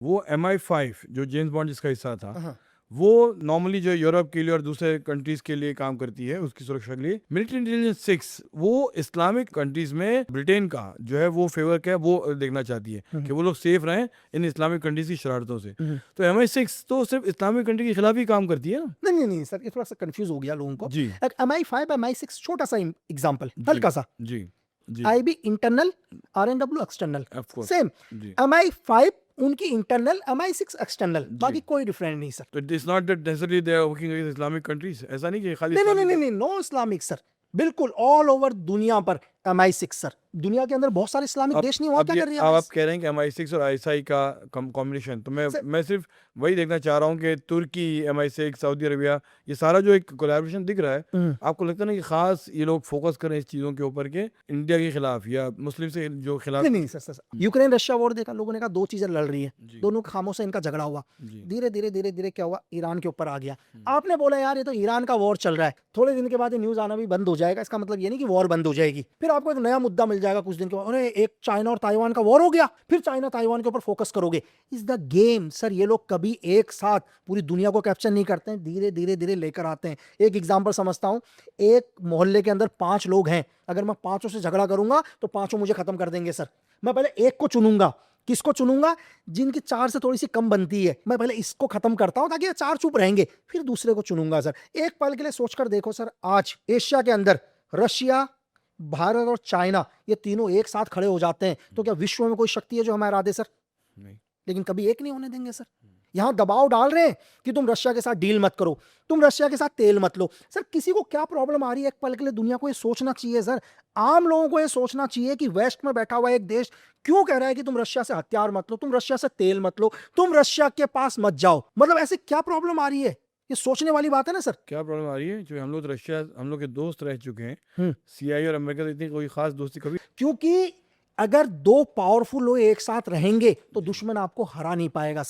वो MI5 जो James bond जिसका हिस्सा था, हाँ। वो नॉर्मली जो यूरोप के लिए और दूसरे कंट्रीज के लिए काम करती है, उसकी सुरक्षा के लिए। मिलिट्री इंटेलिजेंस 6 वो इस्लामिक कंट्रीज में ब्रिटेन का जो है वो फेवर क्या है वो देखना चाहती है कि वो लोग सेफ रहें इन इस्लामिक कंट्रीज की शरारतों से। तो MI6 तो सिर्फ इस्लामिक कंट्री के खिलाफ ही काम करती है ना। नहीं सर, ये थोड़ा सा कंफ्यूज हो गया लोगों को। जी MI5 MI6 छोटा सा एग्जांपल, जी हल्का सा। जी जी IB internal, RNW external, of course. Same. जी MI5 उनकी इंटरनल, MI6 एक्सटर्नल, जी। बाकी कोई डिफरेंस नहीं सर। तो it is not that necessarily they are working against Islamic countries, ऐसा नहीं कि खाली नहीं नहीं नहीं इस्लामिक। नहीं, नो इस्लामिक सर, बिल्कुल ऑल ओवर दुनिया पर MI6 सर। दुनिया के अंदर बहुत सारे इस्लामिक अब देश नहीं, वहां अब क्या ये कर रही है अब आप IS? कह रहे हैं कि MI6 और ISI का कॉम्बिनेशन, तो सर मैं सिर्फ वही देखना चाह रहा हूँ कि तुर्की, MI6, सऊदी अरबिया, ये सारा जो एक कोलैबोरेशन दिख रहा है, आपको लगता है ना कि खास ये लोग फोकस करें इस चीज़ों के ऊपर के इंडिया के खिलाफ या मुस्लिम से जो खिलाफ। नहीं नहीं सर, यूक्रेन रशिया वॉर देखा, लोगों ने कहा दो चीजें लड़ रही है, जी दोनों खामों से इनका झगड़ा हुआ, जी धीरे धीरे धीरे धीरे क्या हुआ, ईरान के ऊपर आ गया। आपने बोला यार ये तो ईरान का वॉर चल रहा है, थोड़े दिन के बाद ये न्यूज आना भी बंद हो जाएगा, इसका मतलब ये नहीं कि वॉर बंद हो जाएगी। फिर आपको एक नया मुद्दा मिल जाएगा कुछ दिन के बाद, अरे एक चाइना और ताइवान का वॉर हो गया, फिर चाइना ताइवान के ऊपर फोकस करोगे। इज द गेम सर, ये लोग कभी एक साथ पूरी दुनिया को कैप्चर नहीं करते हैं, धीरे धीरे धीरे लेकर आते हैं। एक एग्जांपल समझता हूं, एक मोहल्ले के अंदर 5 लोग हैं, अगर मैं 5 से झगड़ा करूंगा तो 5 मुझे खत्म कर देंगे सर। मैं पहले एक को चुनूंगा, किसको चुनूंगा? जिनकी 4 से थोड़ी सी कम बनती है, मैं पहले इसको खत्म करता हूं ताकि ये 4 चुप रहेंगे, फिर दूसरे को चुनूंगा सर। एक पल के लिए सोचकर देखो सर, आज एशिया के अंदर रशिया, भारत और चाइना, ये तीनों एक साथ खड़े हो जाते हैं तो क्या विश्व में कोई शक्ति है जो हमें हरा दे सर? नहीं। लेकिन कभी एक नहीं होने देंगे सर। यहां दबाव डाल रहे हैं कि तुम रशिया के साथ डील मत करो, तुम रशिया के साथ तेल मत लो। सर किसी को क्या प्रॉब्लम आ रही है? एक पल के लिए दुनिया को ये सोचना चाहिए सर, आम लोगों को ये सोचना चाहिए कि वेस्ट में बैठा हुआ एक देश क्यों कह रहा है कि तुम रशिया से हथियार मत लो, तुम रशिया से तेल मत लो, तुम रशिया के पास मत जाओ। मतलब ऐसे क्या प्रॉब्लम आ रही है? ये सोचने वाली बात है ना सर। क्या प्रॉब्लम आ रही है? जो हम लोग तो रशिया हम लोग के दोस्त रह चुके हैं, हम्म। CIA और अमेरिका से इतनी कोई खास दोस्ती कभी। क्योंकि अगर दो पावरफुल लोग एक साथ रहेंगे तो दुश्मन आपको हरा नहीं पाएगा सर।